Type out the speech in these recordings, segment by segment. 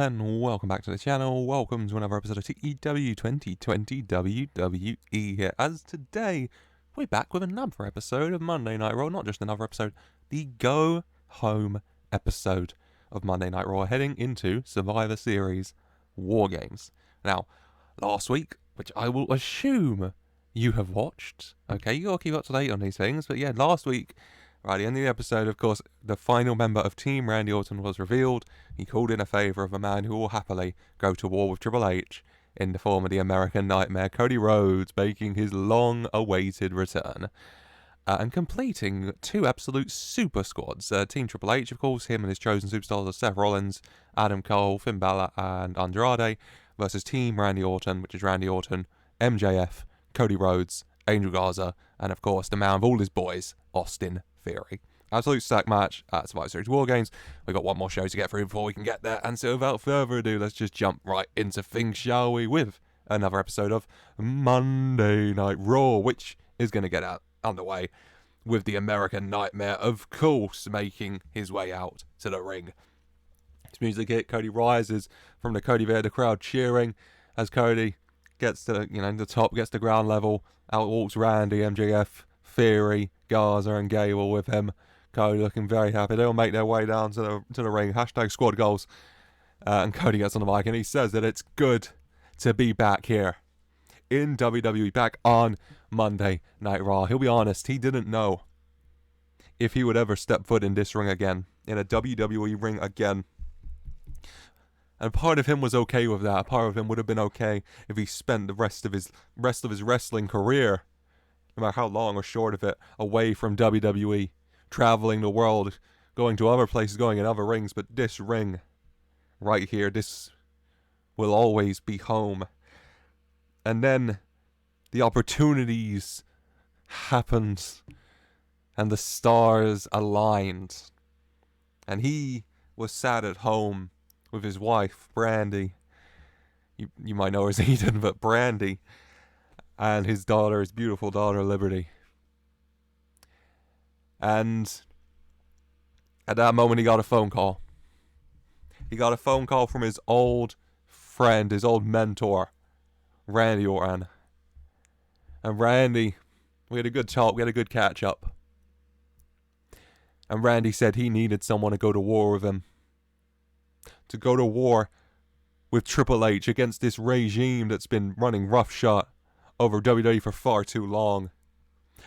and welcome back to the channel. Welcome to another episode of TEW 2020 WWE here. As today, we're back with another episode of Monday Night Raw. Not just another episode, the Go Home episode of Monday Night Raw, heading into Survivor Series WarGames. Now, last week, which I will assume you have watched, okay, you gotta keep up to date on these things, but yeah, last week, right at the end of the episode, of course, the final member of Team Randy Orton was revealed. He called in a favour of a man who will happily go to war with Triple H in the form of the American Nightmare, Cody Rhodes, making his long-awaited return. And completing two absolute super squads. Team Triple H, of course, him and his chosen superstars are Seth Rollins, Adam Cole, Finn Balor, and Andrade, versus Team Randy Orton, which is Randy Orton, MJF, Cody Rhodes, Angel Garza, and of course the man of all his boys, Austin Theory. Absolute stack match at Survivor Series WarGames. We've got one more show to get through before we can get there, and so without further ado, let's just jump right into things, shall we, with another episode of Monday Night Raw, which is going to get underway with the American Nightmare, of course, making his way out to the ring. His music hit, Cody rises from the Cody there, the crowd cheering as Cody gets to, the top, gets to ground level. Out walks Randy, MJF, Theory, Garza, and Gable with him. Cody looking very happy. They'll make their way down to the ring. Hashtag squad goals. And Cody gets on the mic and he says that it's good to be back here in WWE, back on Monday Night Raw. He'll be honest, he didn't know if he would ever step foot in this ring again, in a WWE ring again. And part of him was okay with that. Part of him would have been okay if he spent the rest of his wrestling career, no matter how long or short of it, away from WWE, traveling the world, going to other places, going in other rings. But this ring, right here, this will always be home. And then the opportunities happened, and the stars aligned, and he was sat at home with his wife, Brandy. You might know her as Eden, but Brandy, and his daughter, his beautiful daughter, Liberty. And at that moment, he got a phone call. He got a phone call from his old friend, his old mentor, Randy Orton. And Randy, we had a good talk, we had a good catch up. And Randy said he needed someone to go to war with him. To go to war with Triple H against this regime that's been running roughshod over WWE for far too long.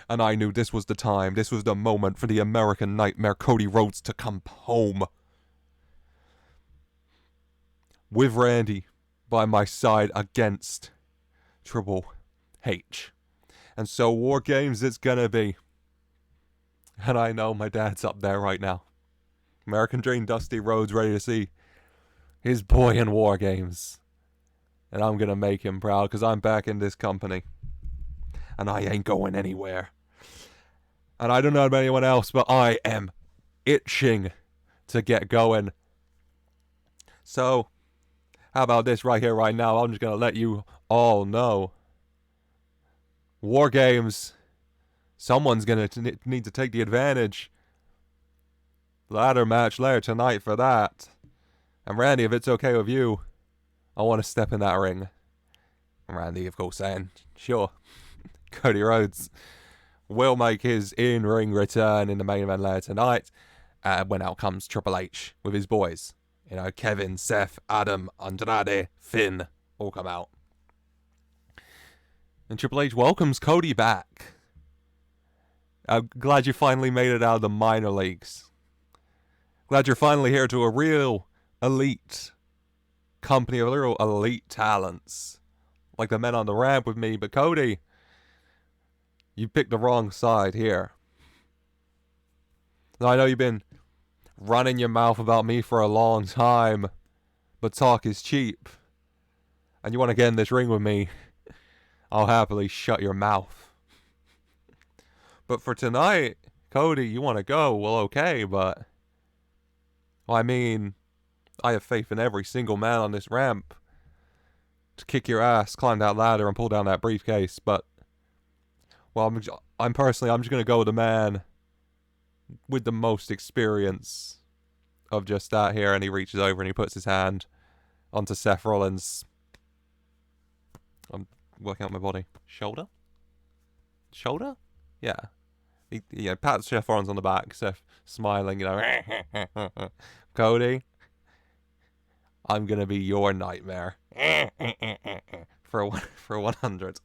And I knew this was the time, this was the moment for the American Nightmare, Cody Rhodes, to come home. With Randy by my side against Triple H. And so WarGames it's gonna be. And I know my dad's up there right now. American Dream Dusty Rhodes ready to see his boy in WarGames. And I'm gonna make him proud because I'm back in this company. And I ain't going anywhere. And I don't know about anyone else, but I am itching to get going. So, how about this right here, right now? I'm just gonna let you all know. WarGames, someone's gonna need to take the advantage. Ladder match later tonight for that. And Randy, if it's okay with you, I want to step in that ring. And Randy, of course, saying, sure. Cody Rhodes will make his in-ring return in the main event later tonight. When out comes Triple H with his boys. Kevin, Seth, Adam, Andrade, Finn all come out. And Triple H welcomes Cody back. I'm glad you finally made it out of the minor leagues. Glad you're finally here to a real elite company of real elite talents. Like the men on the ramp with me. But Cody, you picked the wrong side here. Now, I know you've been running your mouth about me for a long time, but talk is cheap. And you want to get in this ring with me, I'll happily shut your mouth. But for tonight, Cody, you want to go? Well, okay, but I mean, I have faith in every single man on this ramp to kick your ass, climb that ladder, and pull down that briefcase. But, well, I'm just going to go with the man with the most experience of just that here. And he reaches over and he puts his hand onto Seth Rollins. I'm working out my body. Shoulder? Yeah. He pats Seth Rollins on the back. Seth smiling, Cody, I'm gonna be your nightmare. for 100.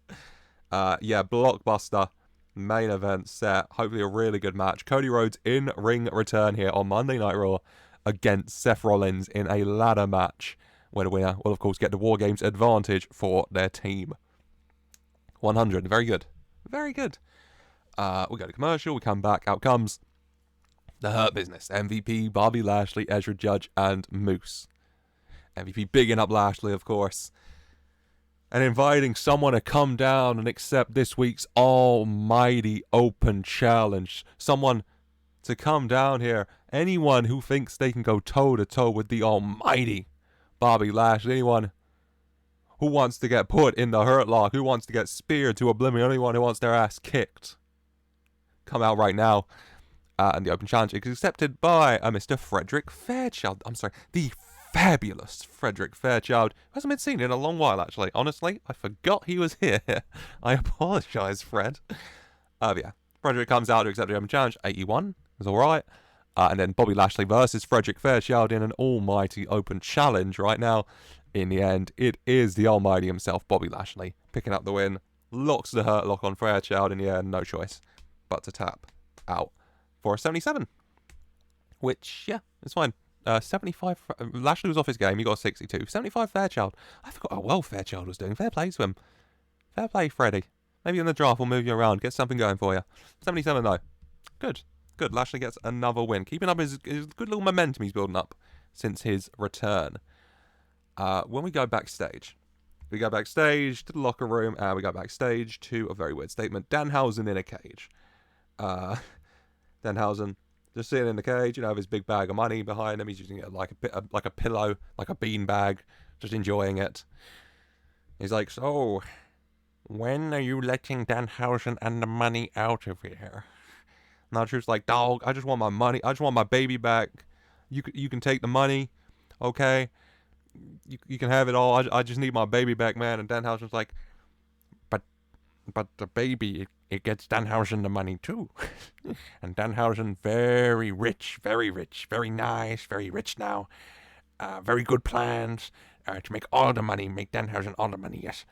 Blockbuster main event set. Hopefully a really good match. Cody Rhodes in ring return here on Monday Night Raw against Seth Rollins in a ladder match, where the winner will of course get the WarGames advantage for their team. 100. Very good. We go to commercial. We come back. Out comes the Hurt Business. MVP, Bobby Lashley, Ezra Judge, and Moose. MVP bigging up Lashley, of course, and inviting someone to come down and accept this week's almighty open challenge. Someone to come down here. Anyone who thinks they can go toe-to-toe with the almighty Bobby Lashley. Anyone who wants to get put in the Hurt Lock. Who wants to get speared to oblivion. Anyone who wants their ass kicked. Come out right now. And the open challenge is accepted by Mr. Frederick Fairchild. I'm sorry, the fabulous Frederick Fairchild, who hasn't been seen in a long while, actually. Honestly, I forgot he was here. I apologise, Fred. Frederick comes out to accept the open challenge. 81 is alright. And then Bobby Lashley versus Frederick Fairchild in an almighty open challenge right now. In the end, it is the almighty himself, Bobby Lashley, picking up the win. Locks the Hurt Lock on Fairchild in the end. No choice but to tap out for a 77. Which, yeah, it's fine. 75, Lashley was off his game, he got a 62. 75 Fairchild. I forgot how well Fairchild was doing. Fair play to him. Fair play, Freddie. Maybe in the draft we'll move you around, get something going for you. 77 though. Good. Lashley gets another win. Keeping up his good little momentum he's building up since his return. When we go backstage to the locker room, and we go backstage to a very weird statement. Danhausen in a cage. Danhausen just sitting in the cage, with his big bag of money behind him. He's using it like a pillow, like a bean bag, just enjoying it. He's like, so, when are you letting Danhausen and the money out of here? And R-Truth's like, dog, I just want my money. I just want my baby back. You can take the money, okay? You can have it all. I just need my baby back, man. And Danhausen's like, but the baby, it gets Danhausen the money too. And Danhausen, very rich, very nice, very rich now. Very good plans to make all the money, make Danhausen all the money, yes.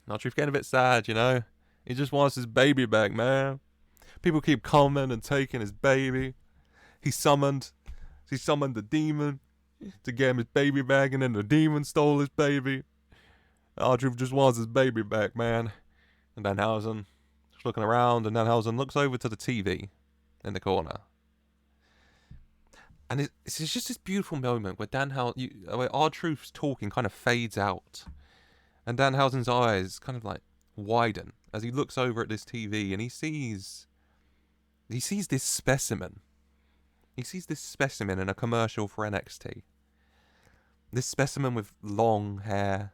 R-Truth getting a bit sad, He just wants his baby back, man. People keep coming and taking his baby. He summoned the demon to get him his baby back, and then the demon stole his baby. R-Truth just wants his baby back, man. And Danhausen just looking around, and Danhausen looks over to the TV in the corner. And it's just this beautiful moment where R-Truth's talking kind of fades out. And Danhausen's eyes kind of like widen as he looks over at this TV, and he sees this specimen. He sees this specimen in a commercial for NXT. This specimen with long hair.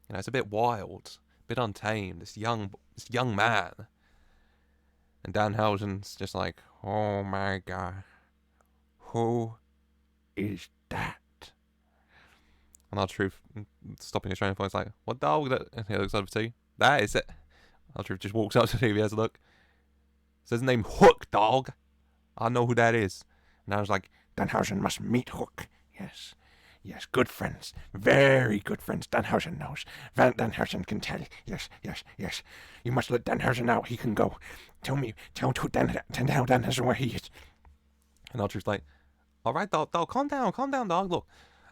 It's a bit wild, a bit untamed. This young man. And Danhausen's just like, oh my God, who is that? And R-Truth, stopping his train of thought, is like, what dog? And he looks over to you. That is it. R-Truth just walks up to the TV, has a look. Says the name Hook, dog. I know who that is. And I was like, Danhausen must meet Hook. Yes, good friends. Very good friends. Danhausen knows. Danhausen can tell. Yes. You must let Danhausen out. He can go. Tell Danhausen where he is. And R-Truth's like, all right, dog, calm down, dog. Look,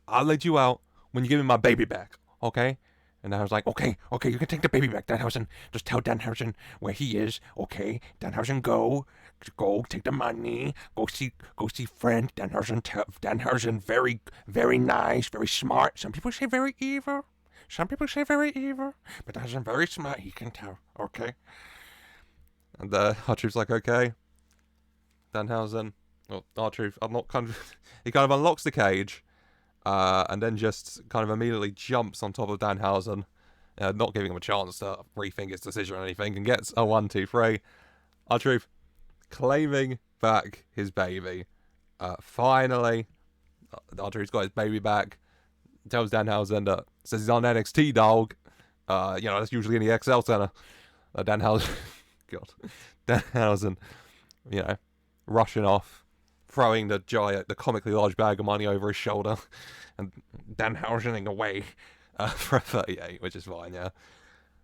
I'll let you out when you give me my baby back, okay? And I was like, okay, you can take the baby back, Danhausen. Just tell Danhausen where he is, okay? Danhausen, go, take the money, go see friend. Danhausen, very, very nice, very smart. Some people say very evil, but Danhausen very smart. He can tell, okay? And R-Truth's like, okay. Danhausen, R-Truth, he kind of unlocks the cage. And then just kind of immediately jumps on top of Danhausen, not giving him a chance to rethink his decision or anything, and gets a 1, 2, 3. R-Truth claiming back his baby. Finally, R-Truth's got his baby back. tells Danhausen that says he's on NXT, dog. That's usually in the XL Center. Danhausen, God, Danhausen, rushing off, throwing the comically large bag of money over his shoulder, and Danhausening away for a 38, which is fine, yeah.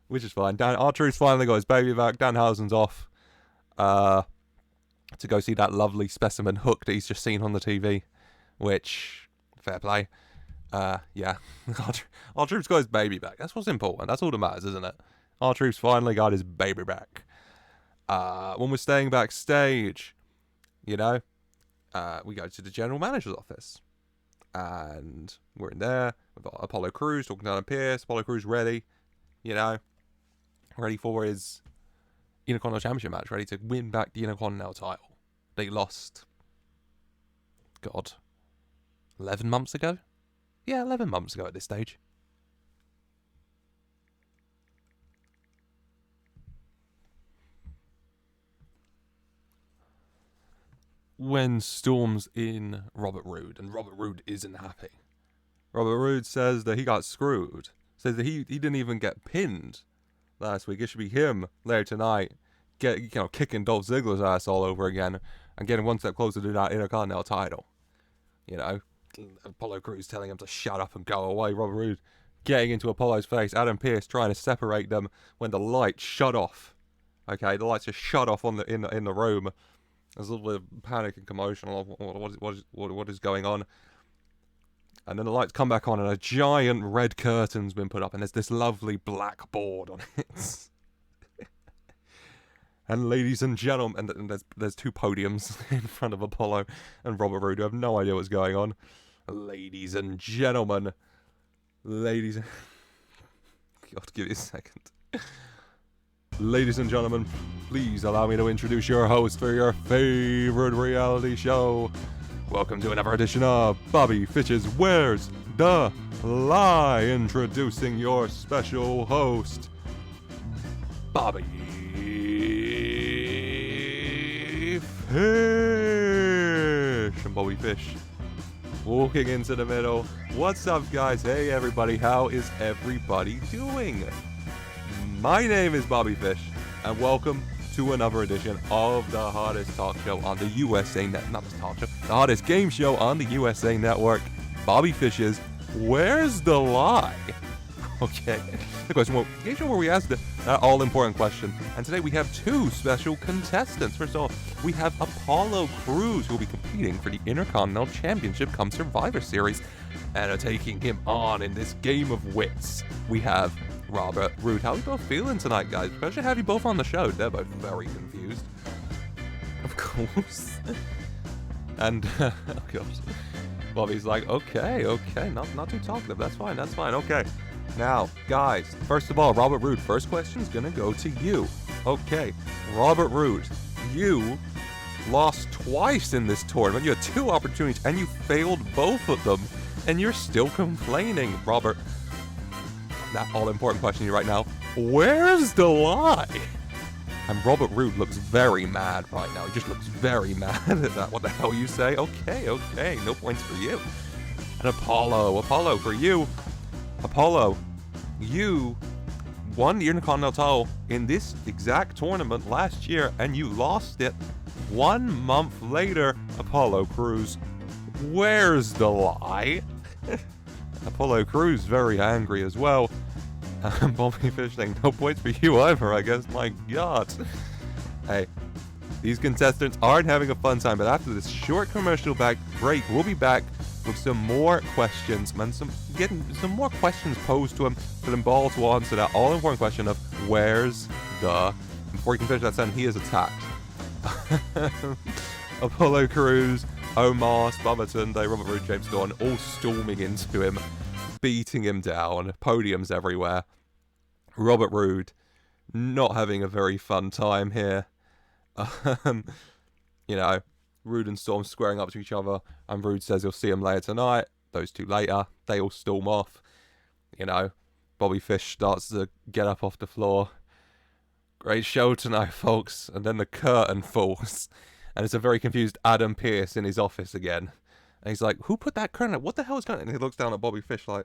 Which is fine. R-Truth's finally got his baby back. Danhausen's off to go see that lovely specimen Hook that he's just seen on the TV, which, fair play. Yeah. R-Truth's got his baby back. That's what's important. That's all that matters, isn't it? R-Truth's finally got his baby back. When we're staying backstage, we go to the general manager's office. And we're in there. We've got Apollo Crews talking to Adam Pearce. Apollo Crews ready, ready for his Intercontinental Championship match, ready to win back the Intercontinental title. They lost, 11 months ago? Yeah, 11 months ago at this stage. When Storm's in Robert Roode, and Robert Roode isn't happy. Robert Roode says that he got screwed. Says that he didn't even get pinned last week. It should be him later tonight, kicking Dolph Ziggler's ass all over again and getting one step closer to that Intercontinental title. Apollo Crews telling him to shut up and go away. Robert Roode getting into Apollo's face. Adam Pearce trying to separate them when the lights shut off. Okay, the lights just shut off in the room. There's a little bit of panic and commotion of what is going on. And then the lights come back on and a giant red curtain's been put up and there's this lovely black board on it. And ladies and gentlemen, and there's two podiums in front of Apollo and Robert Roode who have no idea what's going on. Ladies and gentlemen. God, give me a second. Ladies and gentlemen, please allow me to introduce your host for your favorite reality show. Welcome to another edition of Bobby Fitch's Where's the Lie? Introducing your special host, Bobby Fish. And Bobby Fish walking into the middle. What's up, guys? Hey, everybody. How is everybody doing? My name is Bobby Fish, and welcome to another edition of the hottest talk show on the USA Not the talk show, the hottest game show on the USA Network, Bobby Fish's Where's the Lie? Okay, the question, game show where we ask the all-important question, and today we have two special contestants. First of all, we have Apollo Crews, who will be competing for the Intercontinental Championship come Survivor Series, and are taking him on in this game of wits. We have Robert Roode. How are you both feeling tonight, guys? Pleasure to have you both on the show. They're both very confused. Of course. And, oh gosh. Bobby's like, okay, not too talkative. That's fine, okay. Now, guys, first of all, Robert Roode, first question's gonna go to you. Okay, Robert Roode, you lost twice in this tournament. You had two opportunities, and you failed both of them, and you're still complaining. Robert, that all-important question to you right now, where's the lie? And Robert Roode looks very mad right now. He just looks very mad at that. What the hell you say? Okay, no points for you. And Apollo for you. Apollo, you won the Intercontinental title in this exact tournament last year, and you lost it 1 month later. Apollo Crews, where's the lie? Apollo Crews very angry as well. Bobby Fish saying no points for you either, I guess. My God. Hey, these contestants aren't having a fun time, but after this short commercial break, we'll be back with some more questions, and getting some more questions posed to him for them all to answer that all-important question of where's the... Before he can finish that sentence, he is attacked. Apollo Crews, Omos, Bubba Tunde, Robert Roode, James Storm, all storming into him, beating him down, podiums everywhere. Robert Roode not having a very fun time here. Roode and Storm squaring up to each other, and Roode says he'll see him later tonight. Those two later, they all storm off. Bobby Fish starts to get up off the floor. Great show tonight, folks. And then the curtain falls. And it's a very confused Adam Pearce in his office again. And he's like, who put that crown on? What the hell is going on? And he looks down at Bobby Fish like,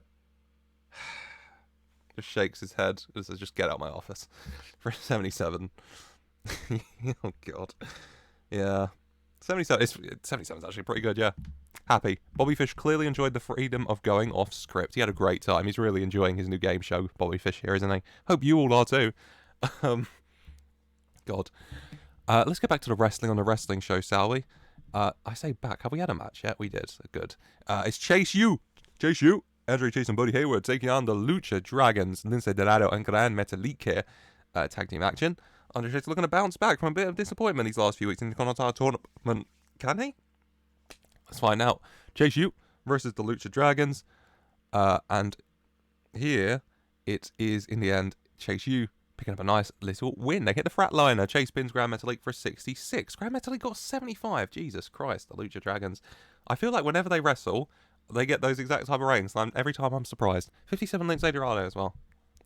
just shakes his head and says, just get out of my office. For 77. Oh, God. Yeah. 77 is actually pretty good, yeah. Happy. Bobby Fish clearly enjoyed the freedom of going off script. He had a great time. He's really enjoying his new game show, Bobby Fish here, isn't he? Hope you all are too. God. Let's get back to the wrestling on the wrestling show, shall we? I say back. Have we had a match yet? We did. Good. It's Chase U. Andre Chase and Bodhi Hayward taking on the Lucha Dragons. Lince Dorado and Gran Metalik here. Tag team action. Andre Chase looking to bounce back from a bit of disappointment these last few weeks in the Continental Tournament. Can he? Let's find out. Chase U versus the Lucha Dragons. And here it is, in the end, Chase U picking up a nice little win. They hit the Fratliner. Chase pins Gran Metalik for 66. Gran Metalik got 75. Jesus Christ, the Lucha Dragons. I feel like whenever they wrestle, they get those exact type of ratings. Every time I'm surprised. 57 Lince Dorado as well.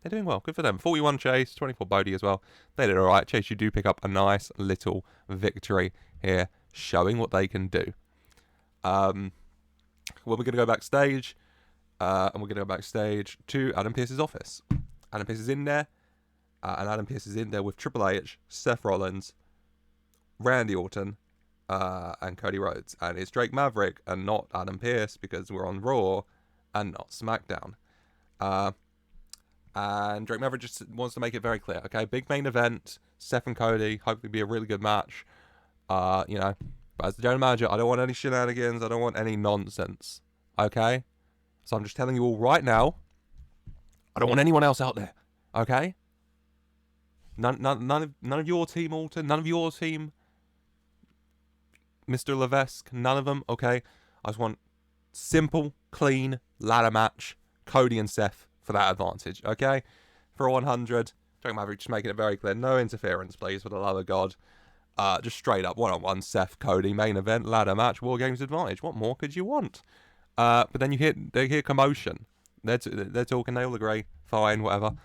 They're doing well. Good for them. 41 Chase, 24 Bodhi as well. They did alright. Chase, you do pick up a nice little victory here, showing what they can do. Well, we're going to go backstage. And we're going to go backstage to Adam Pearce's office. Adam Pearce is in there. And Adam Pearce is in there with Triple H, Seth Rollins, Randy Orton, and Cody Rhodes. And it's Drake Maverick and not Adam Pearce because we're on Raw and not SmackDown. And Drake Maverick just wants to make it very clear, okay? Big main event, Seth and Cody, hopefully be a really good match. But as the general manager, I don't want any shenanigans. I don't want any nonsense, okay? So I'm just telling you all right now, I don't want anyone else out there, okay? None of your team, Alton, none of your team, Mr. Levesque, none of them, okay? I just want simple, clean ladder match, Cody and Seth for that advantage, okay? For 100, Drake Maverick just making it very clear, no interference, please, for the love of God. Just straight up, one-on-one, Seth, Cody, main event, ladder match, WarGames advantage. What more could you want? But then they hear commotion. They're talking, they all agree, fine, whatever.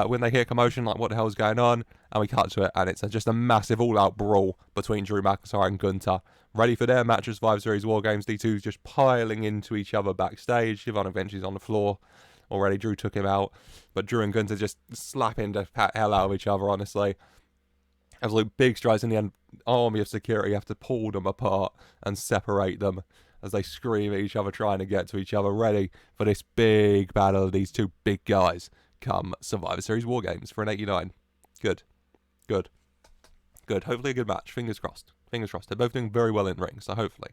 When they hear commotion, like, what the hell's going on? And we cut to it, and it's just a massive all-out brawl between Drew McIntyre and Gunther. Ready for their match as Survivor Series WarGames. D2's just piling into each other backstage. Siobhan eventually is on the floor already. Drew took him out. But Drew and Gunther just slapping the hell out of each other, honestly. Absolute big strides in the end. Army of security have to pull them apart and separate them as they scream at each other, trying to get to each other, ready for this big battle of these two big guys come Survivor Series WarGames for an 89. Good. Hopefully a good match. Fingers crossed. They're both doing very well in ring, so hopefully.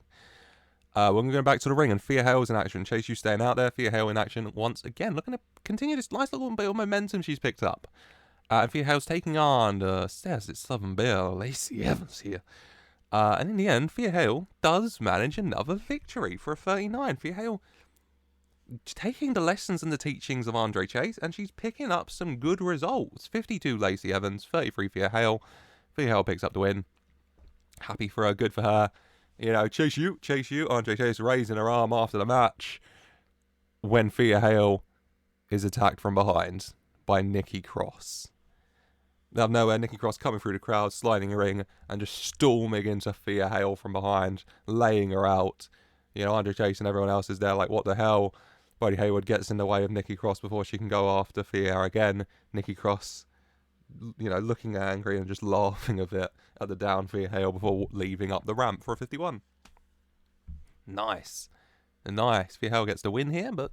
We're going to go back to the ring, and Thea Hail's in action. Chase, you staying out there. Thea Hail in action once again, looking to continue this nice little bit of momentum she's picked up. And Thea Hail's taking on Stairs at Southern Belle, Lacey Evans here. And in the end, Thea Hail does manage another victory for a 39. Thea Hail taking the lessons and the teachings of Andre Chase, and she's picking up some good results. 52 Lacey Evans, 33 Thea Hail. Thea Hail picks up the win. Happy for her, good for her. You know, chase you. Andre Chase raising her arm after the match when Thea Hail is attacked from behind by Nikki Cross. Out of nowhere, Nikki Cross coming through the crowd, sliding a ring, and just storming into Thea Hail from behind, laying her out. You know, Andre Chase and everyone else is there like, what the hell? Bodhi Hayward gets in the way of Nikki Cross before she can go after Thea again. Nikki Cross, you know, looking angry and just laughing a bit at the down Thea Hail before leaving up the ramp for a 51. Nice. Thea Hail gets the win here, but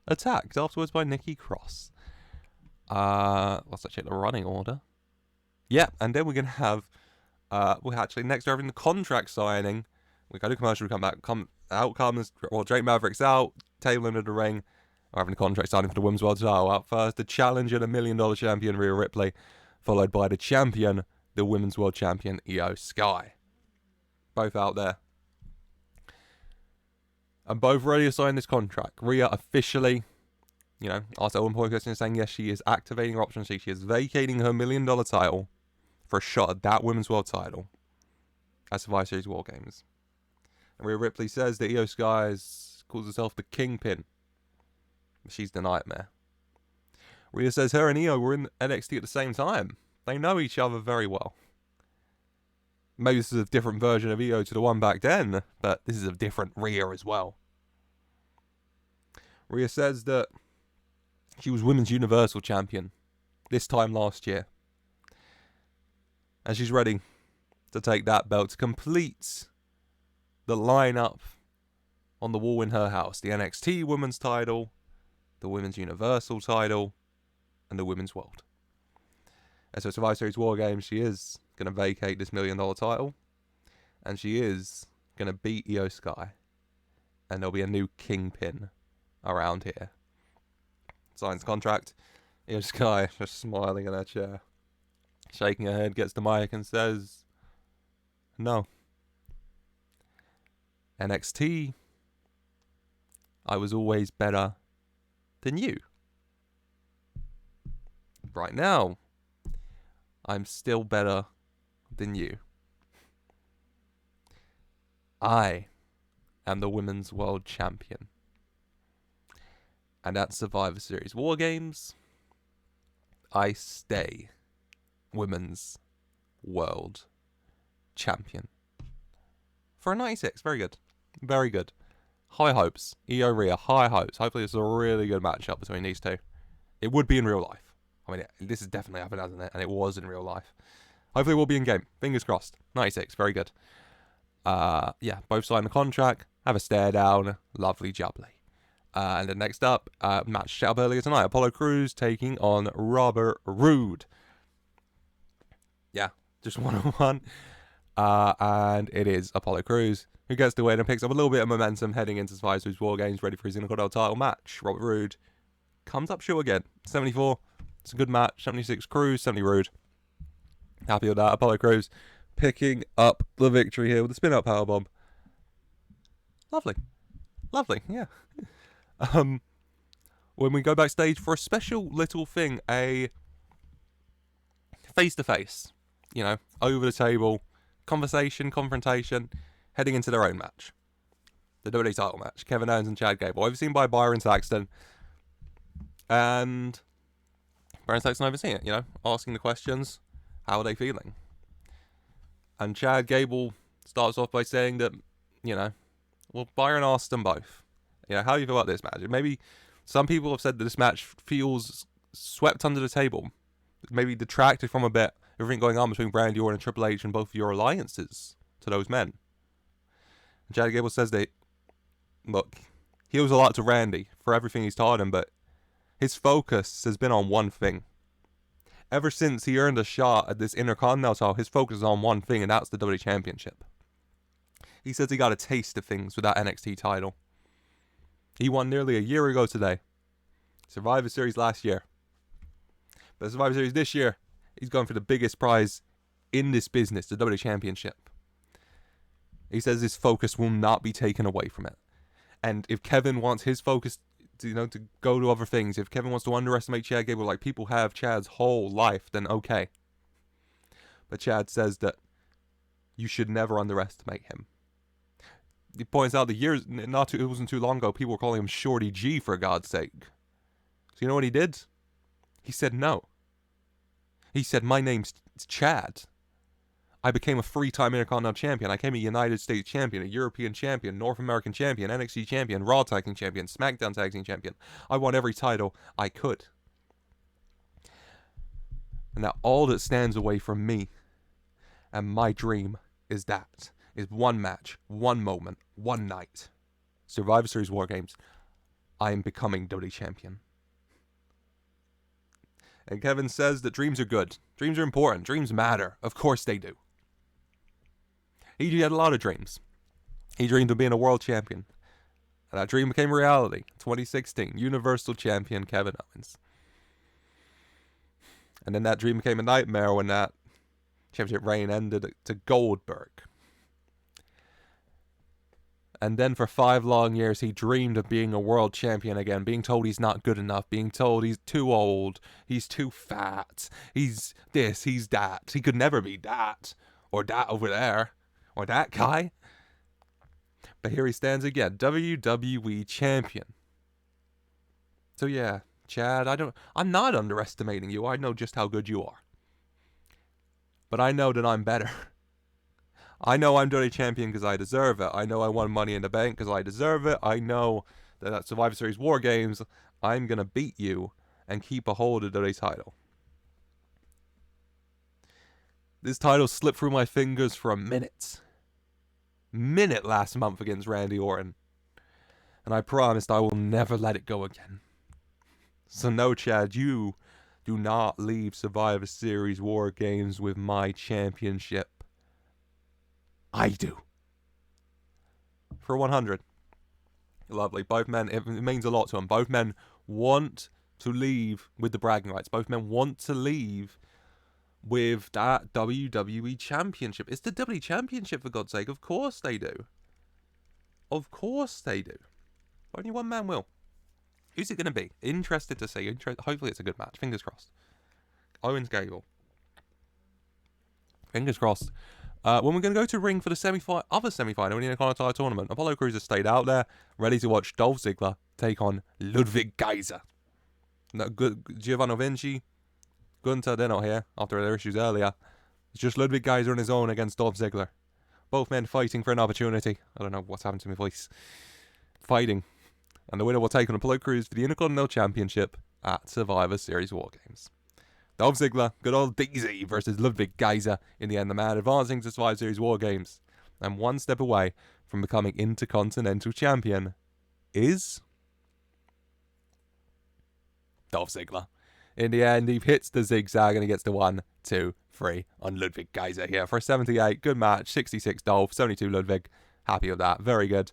attacked afterwards by Nikki Cross. Let's check the running order. Yeah, and then we're going to have, next we're having the contract signing. We go to commercial, we come back, out comes, Drake Maverick's out, table into the ring. We're having a contract signing for the Women's World title. Out first, the challenger, the $1 Million champion, Rhea Ripley, followed by the champion, the Women's World champion, Io Sky. Both out there. And both ready to sign this contract. Rhea officially, you know, asked at one point question saying, yes, she is activating her option. She is vacating her $1 Million title for a shot at that Women's World title at Survivor Series WarGames. And Rhea Ripley says that Io Sky calls herself the Kingpin. She's the nightmare. Rhea says her and Io were in NXT at the same time. They know each other very well. maybe this is a different version of Io to the one back then, but this is a different Rhea as well. Rhea says that she was Women's Universal Champion this time last year. And she's ready to take that belt to complete the lineup on the wall in her house. The NXT Women's title, the Women's Universal title, and the Women's World. And so Survivor Series WarGames, she is going to vacate this $1 million title. And she is going to beat Io Sky. And there'll be a new kingpin around here. Signs contract. Io Sky just smiling in her chair. Shaking her head, gets the mic and says, no. NXT, I was always better than you. Right now, I'm still better than you. I am the Women's World Champion. And at Survivor Series WarGames, I stay Women's World Champion. For a 96, very good. Very good. High hopes. Io Rhea, high hopes. Hopefully it's a really good matchup between these two. It would be in real life. I mean, this has definitely happened, hasn't it? And it was in real life. Hopefully it will be in game. Fingers crossed. 96, very good. Yeah, both signed the contract. Have a stare down. Lovely jubbly. And then next up, match set up earlier tonight. Apollo Crews taking on Robert Roode. Yeah, just 1-on-1. And it is Apollo Crews who gets the win and picks up a little bit of momentum heading into Survivor Series WarGames, ready for his Intercontinental title match. Robert Roode comes up short again. 74, it's a good match. 76 Crews, 70 Roode. Happy with that. Apollo Crews picking up the victory here with a spin-up powerbomb. Lovely. Lovely, yeah. When we go backstage for a special little thing, a face-to-face, you know, over the table, conversation, confrontation, heading into their own match. The WWE title match. Kevin Owens and Chad Gable, overseen by Byron Saxton. And Byron Saxton overseeing it, you know, asking the questions, how are they feeling? And Chad Gable starts off by saying that, you know, well, Byron asked them both, you know, how do you feel about this match? Maybe some people have said that this match feels swept under the table, maybe detracted from a bit everything going on between Randy Orton and Triple H and both of your alliances to those men. And Chad Gable says that, look, he owes a lot to Randy for everything he's taught him, but his focus has been on one thing. Ever since he earned a shot at this Intercontinental title, his focus is on one thing, and that's the WWE Championship. He says he got a taste of things with that NXT title. He won nearly a year ago today. Survivor Series last year. But Survivor Series this year, he's going for the biggest prize in this business, the WWE Championship. He says his focus will not be taken away from it. And if Kevin wants his focus to, you know, to go to other things, if Kevin wants to underestimate Chad Gable like people have Chad's whole life, then okay. But Chad says that you should never underestimate him. He points out that it wasn't too long ago, people were calling him Shorty G, for God's sake. So you know what he did? He said no. He said, my name's Chad. I became a 3-time Intercontinental Champion. I became a United States Champion, a European Champion, North American Champion, NXT Champion, Raw Tag Team Champion, SmackDown Tag Team Champion. I won every title I could. And now all that stands away from me and my dream is one match, one moment, one night. Survivor Series WarGames. I am becoming WWE Champion. And Kevin says that dreams are good. Dreams are important. Dreams matter. Of course they do. He had a lot of dreams. He dreamed of being a world champion. And that dream became reality. 2016, Universal Champion Kevin Owens. And then that dream became a nightmare when that championship reign ended to Goldberg. And then for 5 long years, he dreamed of being a world champion again, being told he's not good enough, being told he's too old, he's too fat, he's this, he's that. He could never be that, or that over there, or that guy. But here he stands again, WWE champion. So yeah, Chad, I'm not underestimating you. I know just how good you are. But I know that I'm better. I know I'm WWE champion because I deserve it. I know I won Money in the Bank because I deserve it. I know that at Survivor Series WarGames, I'm going to beat you and keep a hold of the WWE title. This title slipped through my fingers for a minute last month against Randy Orton. And I promised I will never let it go again. So no, Chad, you do not leave Survivor Series WarGames with my championship. I do. For 100. Lovely. Both men, it means a lot to them. Both men want to leave with the bragging rights. Both men want to leave with that WWE Championship. It's the WWE Championship, for God's sake. Of course they do. Of course they do. Only one man will. Who's it going to be? Interested to see. Hopefully it's a good match. Fingers crossed. Owens Gable. Fingers crossed. When we're going to go to ring for the other semi-final in the Intercontinental Tournament, Apollo Crews has stayed out there, ready to watch Dolph Ziggler take on Ludwig Kaiser. No, Giovanni Vinci, Gunther, they're not here after their issues earlier. It's just Ludwig Kaiser on his own against Dolph Ziggler. Both men fighting for an opportunity. I don't know what's happened to my voice. Fighting. And the winner will take on Apollo Crews for the Intercontinental Championship at Survivor Series WarGames. Dolph Ziggler, good old DZ versus Ludwig Kaiser. In the end, the man advancing to Survivor Series WarGames and one step away from becoming Intercontinental Champion is Dolph Ziggler. In the end, he hits the zigzag and he gets the 1, 2, 3 on Ludwig Kaiser here for a 78. Good match. 66 Dolph, 72 Ludwig. Happy with that. Very good.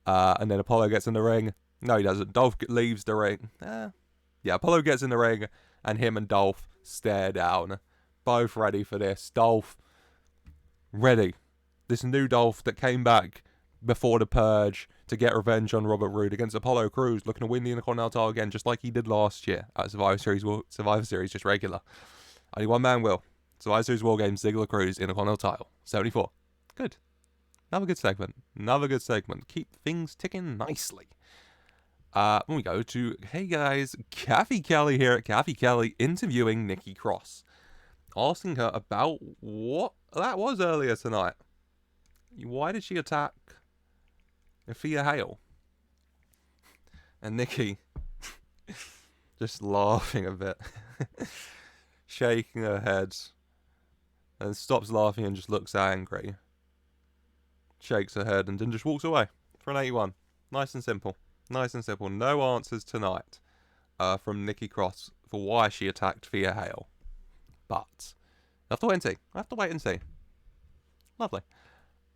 And then Apollo gets in the ring. No, he doesn't. Dolph leaves the ring. Yeah, Apollo gets in the ring and him and Dolph stare down. Both ready for this. Dolph ready. This new Dolph that came back before the Purge to get revenge on Robert Roode against Apollo Crews, looking to win the Intercontinental title again, just like he did last year at Survivor Series, just regular. Only one man will. Survivor Series WarGames, Ziggler Crews, Intercontinental title. 74. Good. Another good segment. Another good segment. Keep things ticking nicely. When we go to, hey guys, Kathy Kelly here. Kathy Kelly interviewing Nikki Cross. Asking her about what that was earlier tonight. Why did she attack Thea Hail? And Nikki just laughing a bit. Shaking her head. And stops laughing and just looks angry. Shakes her head and then just walks away for an 81. Nice and simple. Nice and simple. No answers tonight from Nikki Cross for why she attacked Thea Hail. But I have to wait and see. Lovely.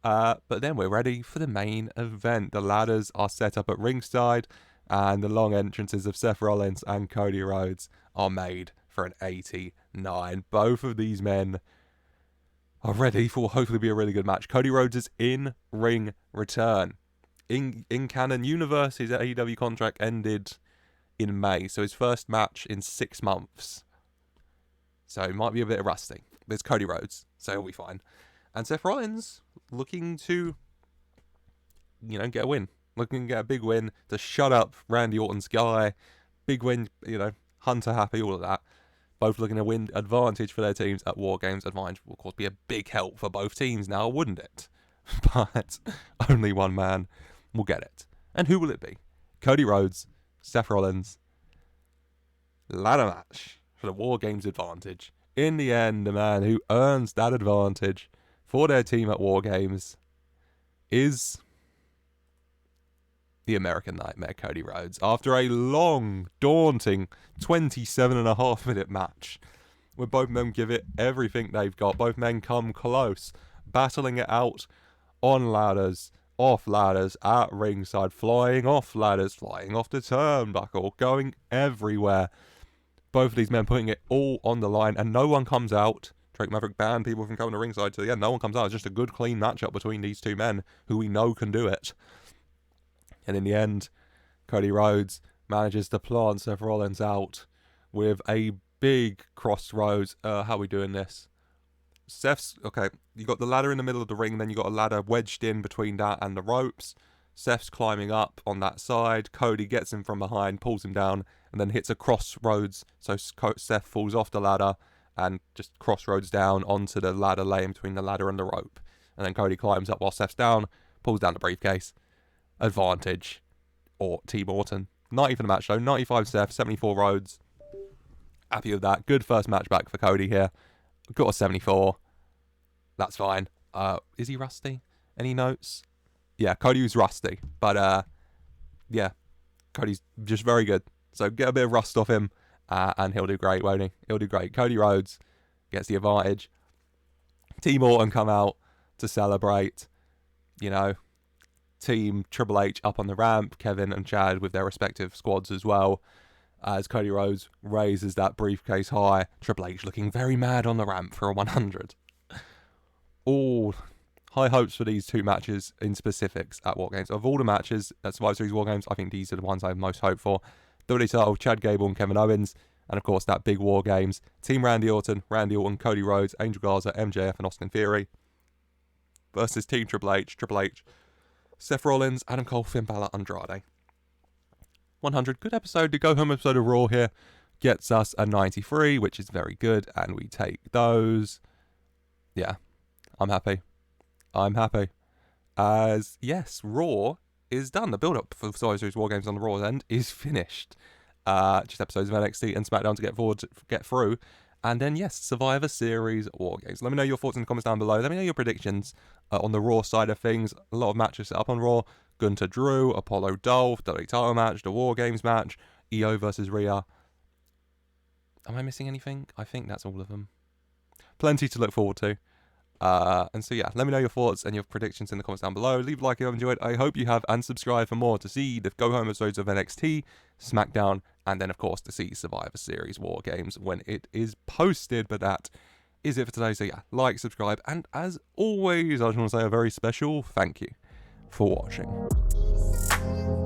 But then we're ready for the main event. The ladders are set up at ringside, and the long entrances of Seth Rollins and Cody Rhodes are made for an 89. Both of these men are ready for what will hopefully be a really good match. Cody Rhodes' in-ring return. In canon universe, his AEW contract ended in May, so his first match in 6 months. So he might be a bit rusty. But it's Cody Rhodes, so he'll be fine. And Seth Rollins looking to, get a win. Looking to get a big win to shut up Randy Orton's guy. Big win, Hunter happy, all of that. Both looking to win advantage for their teams at WarGames. Advantage will, of course, be a big help for both teams now, wouldn't it? But only one man will get it. And who will it be? Cody Rhodes, Seth Rollins. Ladder match for the WarGames advantage. In the end, the man who earns that advantage for their team at WarGames is the American Nightmare, Cody Rhodes. After a long, daunting 27.5-minute match, where both men give it everything they've got. Both men come close, battling it out on ladders, off ladders, at ringside, flying off ladders, flying off the turnbuckle, going everywhere. Both of these men putting it all on the line, and no one comes out. Drake Maverick banned people from coming to ringside, so yeah, no one comes out. It's just a good, clean matchup between these two men who we know can do it. And in the end, Cody Rhodes manages to plant Seth Rollins out with a big crossroads. How are we doing this? Okay, you got the ladder in the middle of the ring, then you got a ladder wedged in between that and the ropes. Seth's climbing up on that side. Cody gets him from behind, pulls him down, and then hits a crossroads. So Seth falls off the ladder and just crossroads down onto the ladder laying between the ladder and the rope. and then Cody climbs up while Seth's down, pulls down the briefcase. Advantage, or Team Orton. 90 for the match though, 95 Seth, 74 Rhodes. Happy with that. Good first match back for Cody here. Got a 74. That's fine. Is he rusty? Any notes? Yeah, Cody was rusty, but yeah, Cody's just very good. So get a bit of rust off him, and he'll do great, won't he? He'll do great. Cody Rhodes gets the advantage. Team Orton come out to celebrate. You know, Team Triple H up on the ramp. Kevin and Chad with their respective squads as well. As Cody Rhodes raises that briefcase high. Triple H looking very mad on the ramp for a 100. All high hopes for these two matches in specifics at WarGames. Of all the matches at Survivor Series WarGames, I think these are the ones I have most hope for. WWE title, Chad Gable and Kevin Owens. And of course, that big WarGames. Team Randy Orton, Cody Rhodes, Angel Garza, MJF and Austin Theory. Versus Team Triple H, Seth Rollins, Adam Cole, Finn Balor, Andrade. 100. Good episode. The go-home episode of Raw here gets us a 93, which is very good. And we take those. Yeah, I'm happy. As, yes, Raw is done. The build-up for Survivor Series WarGames on the Raw end is finished. Just episodes of NXT and SmackDown to get through. And then, yes, Survivor Series WarGames. Let me know your thoughts in the comments down below. Let me know your predictions on the Raw side of things. A lot of matches set up on Raw. Gunter Drew, Apollo Dolph, WWE title match, the WarGames match, EO versus Rhea. Am I missing anything? I think that's all of them. Plenty to look forward to. And so yeah, let me know your thoughts and your predictions in the comments down below. Leave a like if you have enjoyed. I hope you have, and subscribe for more to see the go home episodes of NXT, SmackDown, and then of course to see Survivor Series WarGames when it is posted. But that is it for today. So yeah, like, subscribe, and as always, I just want to say a very special thank you for watching.